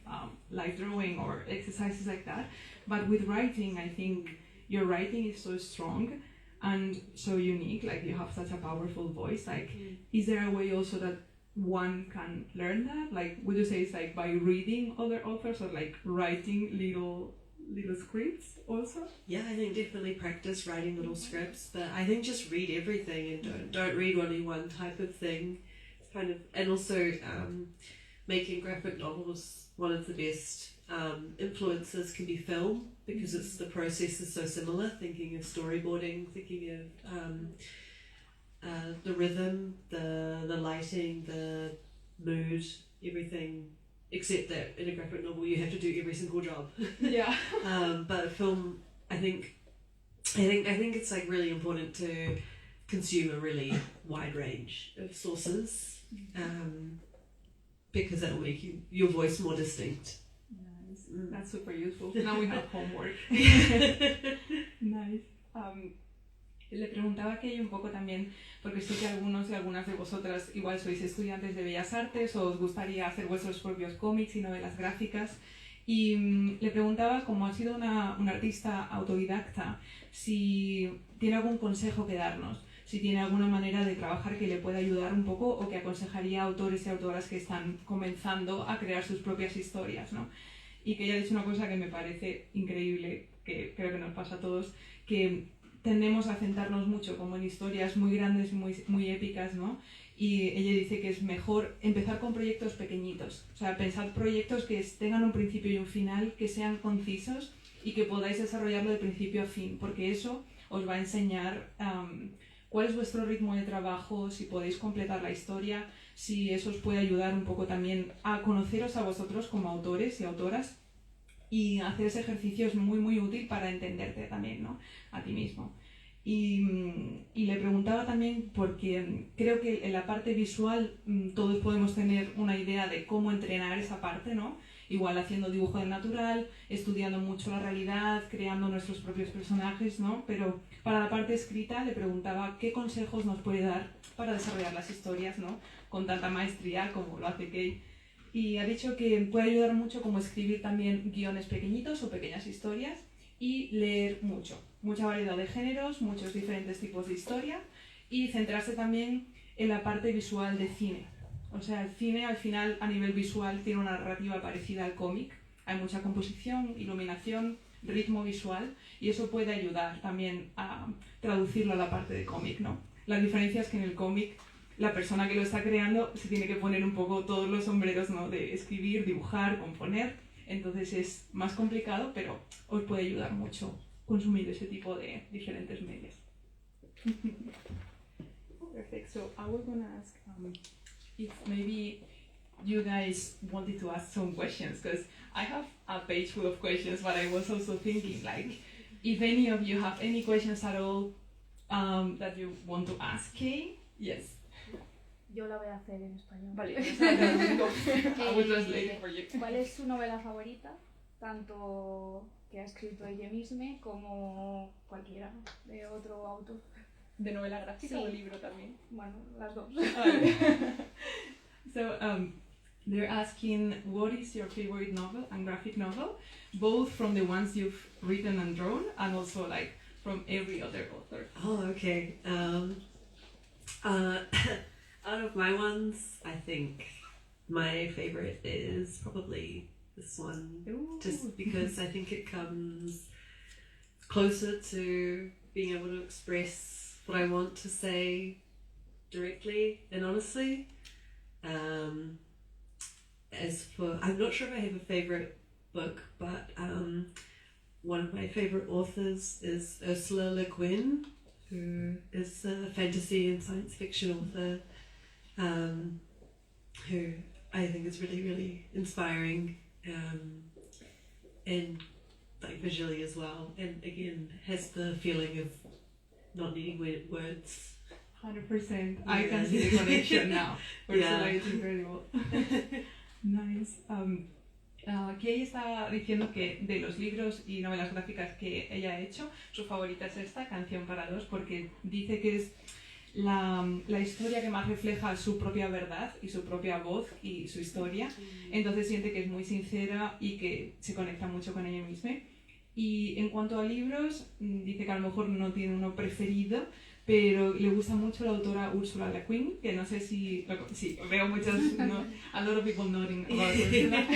live drawing or exercises like that, but with writing, I think your writing is so strong and so unique, like you have such a powerful voice, like is there a way also that one can learn that? Like would you say it's like by reading other authors or like writing little scripts also? Yeah, I think definitely practice writing little scripts, but I think just read everything and don't read only one type of thing. It's kind of, and also making graphic novels, one of the best influences can be film, because it's the process is so similar, thinking of storyboarding, thinking of the rhythm, the lighting, the mood, everything, except that in a graphic novel you have to do every single job. Yeah. But film, I think it's like really important to consume a really wide range of sources, because that will make your voice more distinct. Nice. That's super useful. Now we have homework. Nice. Le preguntaba aquello un poco también, porque sé que algunos y algunas de vosotras igual sois estudiantes de Bellas Artes o os gustaría hacer vuestros propios cómics y novelas gráficas, y le preguntaba, como ha sido una artista autodidacta, si tiene algún consejo que darnos, si tiene alguna manera de trabajar que le pueda ayudar un poco, o que aconsejaría a autores y autoras que están comenzando a crear sus propias historias, ¿no? Y que ella ha dicho una cosa que me parece increíble, que creo que nos pasa a todos, que tendemos a centrarnos mucho como en historias muy grandes y muy épicas, ¿no? Y ella dice que es mejor empezar con proyectos pequeñitos, o sea, pensar proyectos que tengan un principio y un final, que sean concisos y que podáis desarrollarlo de principio a fin, porque eso os va a enseñar cuál es vuestro ritmo de trabajo, si podéis completar la historia, si eso os puede ayudar un poco también a conoceros a vosotros como autores y autoras, y hacer ese ejercicio es muy muy útil para entenderte también, ¿no? A ti mismo. Y le preguntaba también, porque creo que en la parte visual todos podemos tener una idea de cómo entrenar esa parte, ¿no? Igual haciendo dibujo de natural, estudiando mucho la realidad, creando nuestros propios personajes, ¿no? Pero para la parte escrita le preguntaba qué consejos nos puede dar para desarrollar las historias, ¿no? Con tanta maestría como lo hace Kay. Y ha dicho que puede ayudar mucho como escribir también guiones pequeñitos o pequeñas historias, y leer mucha variedad de géneros, muchos diferentes tipos de historia, y centrarse también en la parte visual de cine. O sea, el cine al final a nivel visual tiene una narrativa parecida al cómic, hay mucha composición, iluminación, ritmo visual, y eso puede ayudar también a traducirlo a la parte de cómic, ¿no? La diferencia es que en el cómic la persona que lo está creando se tiene que poner un poco todos los sombreros, ¿no? De escribir, dibujar, componer. Entonces es más complicado, pero os puede ayudar mucho consumir ese tipo de diferentes medios. Perfect. So I was going to ask if maybe you guys wanted to ask some questions, because I have a page full of questions, but I was also thinking, like, if any of you have any questions at all that you want to ask Kay? Yes. Yo la voy a hacer en español. Vale, I will translate it for you. ¿Cuál es su novela favorita? Tanto que ha escrito ella misma como cualquiera de otro autor. ¿De novela gráfica Sí. o libro también? Bueno, las dos. So they're asking, what is your favorite novel and graphic novel, both from the ones you've written and drawn, and also like from every other author? Oh, okay. Out of my ones, I think my favorite is probably this one, just because I think it comes closer to being able to express what I want to say directly and honestly. As for, I'm not sure if I have a favorite book, but one of my favorite authors is Ursula Le Guin, who is a fantasy and science fiction author, who I think is really, really inspiring, and like visually as well, and again has the feeling of not needing words. 100%. I can see the connection now. Yeah. It's incredible. Nice. Kay está diciendo que de los libros y novelas gráficas que ella ha hecho, su favorita es esta, Canción para dos, porque dice que es la historia que más refleja su propia verdad y su propia voz y su historia. Entonces siente que es muy sincera y que se conecta mucho con ella misma. Y en cuanto a libros, dice que a lo mejor no tiene uno preferido, pero le gusta mucho la autora Ursula Le Guin, que no sé si... Sí, veo muchas... No, a lot of people nodding about Ursula.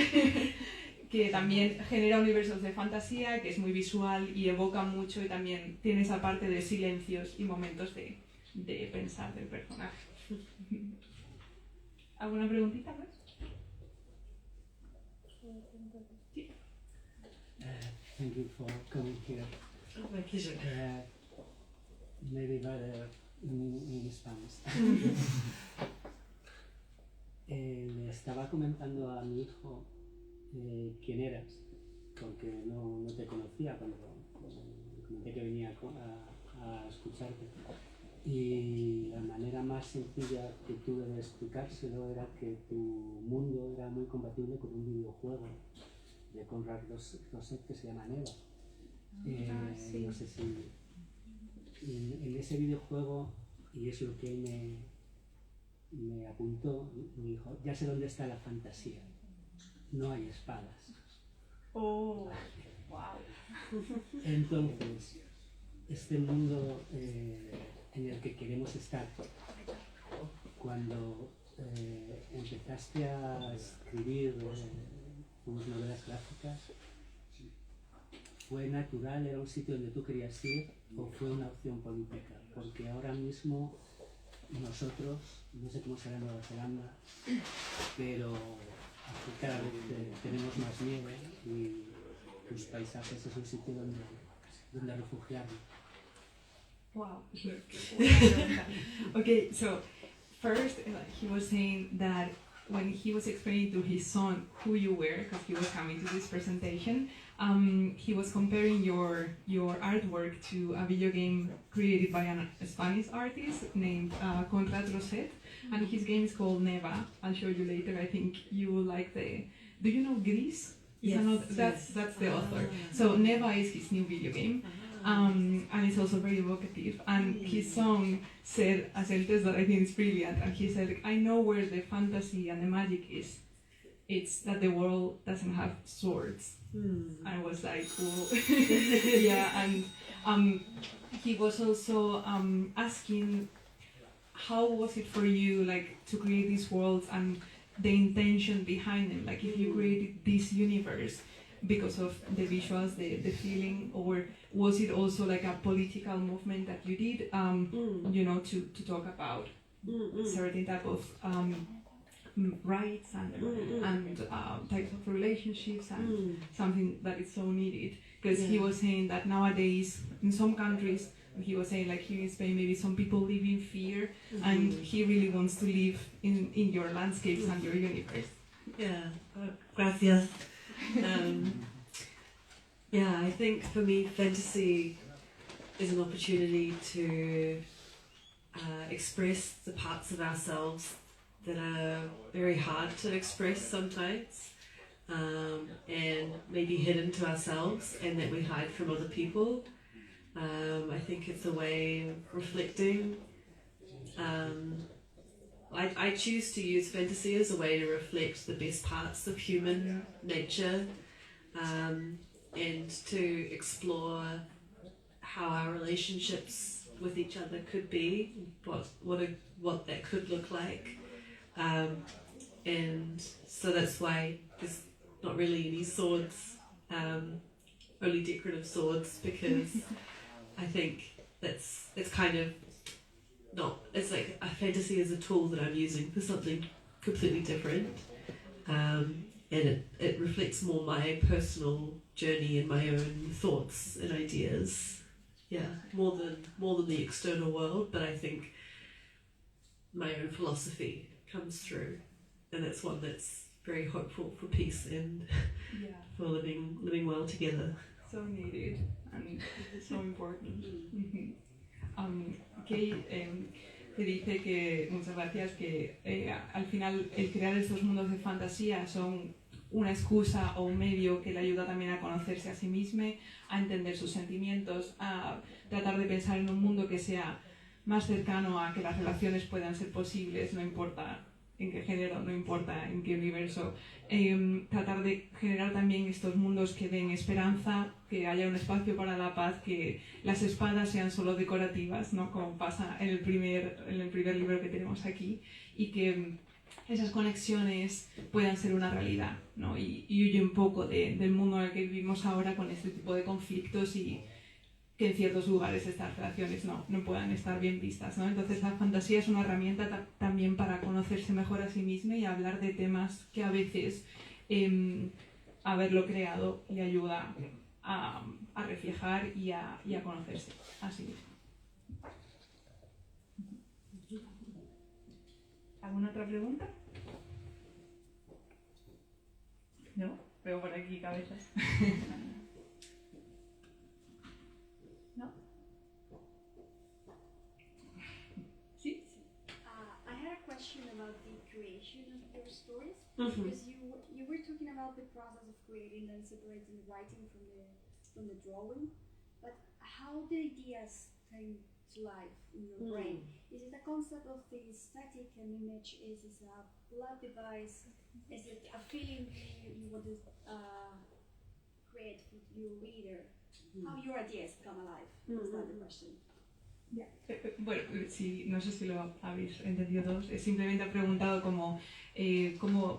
Que también genera universos de fantasía, que es muy visual y evoca mucho, y también tiene esa parte de silencios y momentos de pensar del personaje. ¿Alguna preguntita más? Sí. Thank you for coming here. Oh, my pleasure. Maybe better in Spanish. Le estaba comentando a mi hijo quién eras, porque no te conocía cuando comenté que venía a escucharte. Y la manera más sencilla que tuve de explicárselo era que tu mundo era muy compatible con un videojuego de Conrad Rosset que se llama Neva. Sí. No sé si en ese videojuego, y es lo que él me apuntó, me dijo, ya sé dónde está la fantasía, no hay espadas. Oh, wow. Entonces, este mundo en el que queremos estar, cuando empezaste a escribir tus novelas gráficas, ¿fue natural, era un sitio donde tú querías ir, o fue una opción política? Porque ahora mismo nosotros, no sé cómo será en Nueva Zelanda, pero aquí cada vez tenemos más nieve y tus paisajes es un sitio donde refugiarnos. Wow. Okay, so first he was saying that when he was explaining to his son who you were, because he was coming to this presentation, he was comparing your artwork to a video game created by a Spanish artist named Conrad Rosset, and his game is called Neva. I'll show you later. I think you will like the... Do you know Gris? Yes, That's the author. So Neva is his new video game. And it's also very evocative. And his song said a sentence that I think is brilliant. And he said, I know where the fantasy and the magic is. It's that the world doesn't have swords. I was like, oh. Yeah, and he was also asking, how was it for you, like, to create these worlds and the intention behind them? Like, if you created this universe because of the visuals, the feeling, or was it also like a political movement that you did, you know, to talk about certain type of rights and types of relationships and something that is so needed. Because he was saying that nowadays in some countries, he was saying like here in Spain maybe some people live in fear, and he really wants to live in your landscapes and your universe. Yeah, gracias. Yeah, I think for me fantasy is an opportunity to express the parts of ourselves that are very hard to express sometimes, and maybe hidden to ourselves and that we hide from other people. I think it's a way of reflecting. I choose to use fantasy as a way to reflect the best parts of human nature, and to explore how our relationships with each other could be, what that could look like. And so that's why there's not really any swords, only decorative swords, because I think that's kind of not, it's like a fantasy is a tool that I'm using for something completely different, and it reflects more my personal journey and my own thoughts and ideas, more than the external world. But I think my own philosophy comes through, and it's one that's very hopeful for peace and for living well together. So needed and so important. Kay te dice que, muchas gracias, que al final el crear estos mundos de fantasía son una excusa o un medio que le ayuda también a conocerse a sí mismo, a entender sus sentimientos, a tratar de pensar en un mundo que sea más cercano a que las relaciones puedan ser posibles, no importa en qué género, no importa en qué universo. Tratar de generar también estos mundos que den esperanza, que haya un espacio para la paz, que las espadas sean solo decorativas, ¿no? Como pasa en el primer libro que tenemos aquí, y que esas conexiones puedan ser una realidad, ¿no? Y huye un poco del mundo en el que vivimos ahora con este tipo de conflictos, y que en ciertos lugares estas relaciones no puedan estar bien vistas, ¿no? Entonces la fantasía es una herramienta también para conocerse mejor a sí mismo y hablar de temas que a veces haberlo creado le ayuda a reflejar y a conocerse a sí mismo. ¿Alguna otra pregunta? ¿No? Veo por aquí cabezas. I had a question about the creation of your stories, Mm-hmm. because you were talking about the process of creating and separating the writing from the drawing, but how the ideas came to life in your brain? Is it a concept of the static and image? Is it a plot device? Is it a feeling you want to create with your reader? How your ideas come alive? Is that the question? Bueno, sí, no sé si lo habéis entendido todos. Simplemente ha preguntado cómo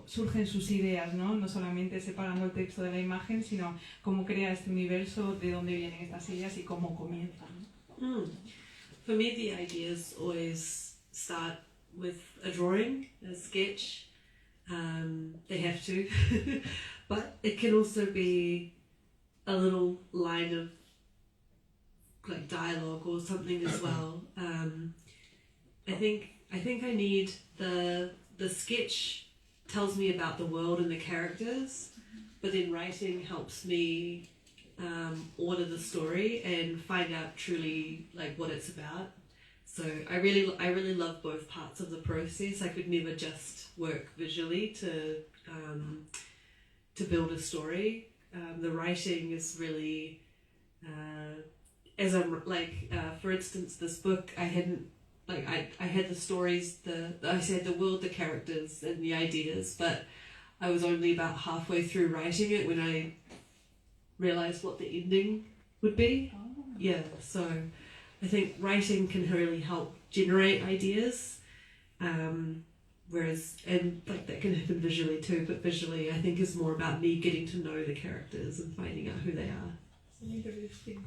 surgen sus ideas, ¿no? No solamente separando el texto de la imagen, sino cómo crea este universo, de dónde vienen estas ideas y cómo comienzan. For me, the ideas always start with a drawing, a sketch. They have to, but it can also be a little line of like dialogue or something as well. I think I need the sketch tells me about the world and the characters, but then writing helps me order the story and find out truly like what it's about. So I really love both parts of the process. I could never just work visually to build a story. The writing is really as I'm like for instance, this book I hadn't like I had the stories, I said the world, the characters and the ideas, but I was only about halfway through writing it when I realized what the ending would be. Yeah, so I think writing can really help generate ideas, whereas, and like that can happen visually too, but visually I think is more about me getting to know the characters and finding out who they are. So interesting.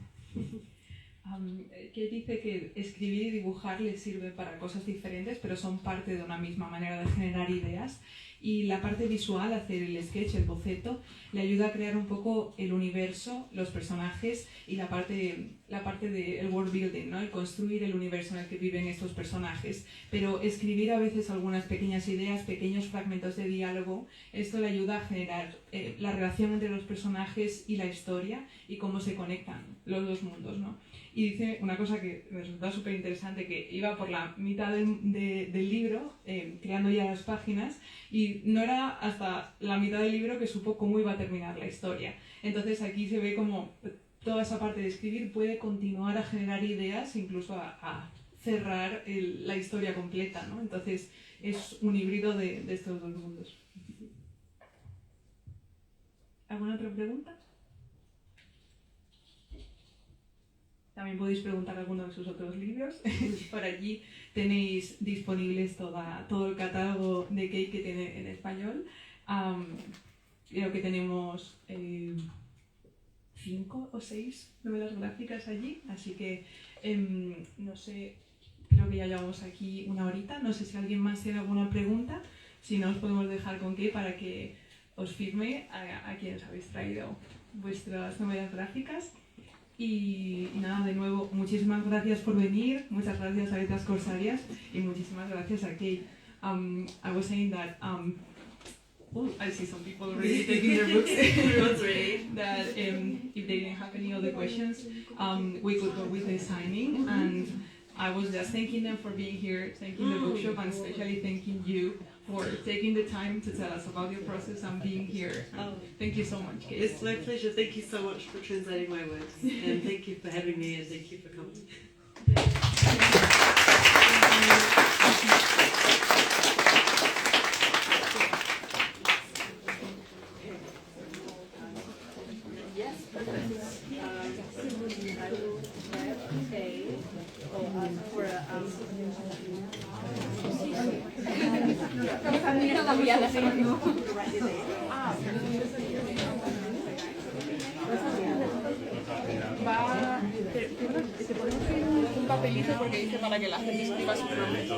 que dice que escribir y dibujar les sirve para cosas diferentes, pero son parte de una misma manera de generar ideas. Y la parte visual, hacer el sketch, el boceto, le ayuda a crear un poco el universo, los personajes y la parte del world building, ¿no? El construir el universo en el que viven estos personajes. Pero escribir a veces algunas pequeñas ideas, pequeños fragmentos de diálogo, esto le ayuda a generar la relación entre los personajes y la historia y cómo se conectan los dos mundos, ¿no? Y dice una cosa que me resulta súper interesante, que iba por la mitad del libro, creando ya las páginas, y no era hasta la mitad del libro que supo cómo iba a terminar la historia. Entonces aquí se ve como toda esa parte de escribir puede continuar a generar ideas, incluso a cerrar la historia completa, ¿no? Entonces es un híbrido de estos dos mundos. ¿Alguna otra pregunta? También podéis preguntar alguno de sus otros libros. Por allí tenéis disponibles todo el catálogo de Kate que tiene en español. Creo que tenemos 5 o 6 novelas gráficas allí, así que no sé, creo que ya llevamos aquí una horita. No sé si alguien más tiene alguna pregunta. Si no, os podemos dejar con Kate para que os firme a quienes habéis traído vuestras novelas gráficas. Y nada, de nuevo, muchísimas gracias por venir, muchas gracias a Letras Corsarias y muchísimas gracias a Kate. I was saying that, I see some people already taking their books, that if they didn't have any other questions, we could go with the signing, and I was just thanking them for being here, thanking the bookshop, and especially thanking you for taking the time to tell us about your process and being here. Thank you so much, Kate. It's my pleasure. Thank you so much for translating my works, and thank you for having me, and thank you for coming. Yes, perfect. I will te ponemos un papelito porque dice para que la gente escriba su nombre.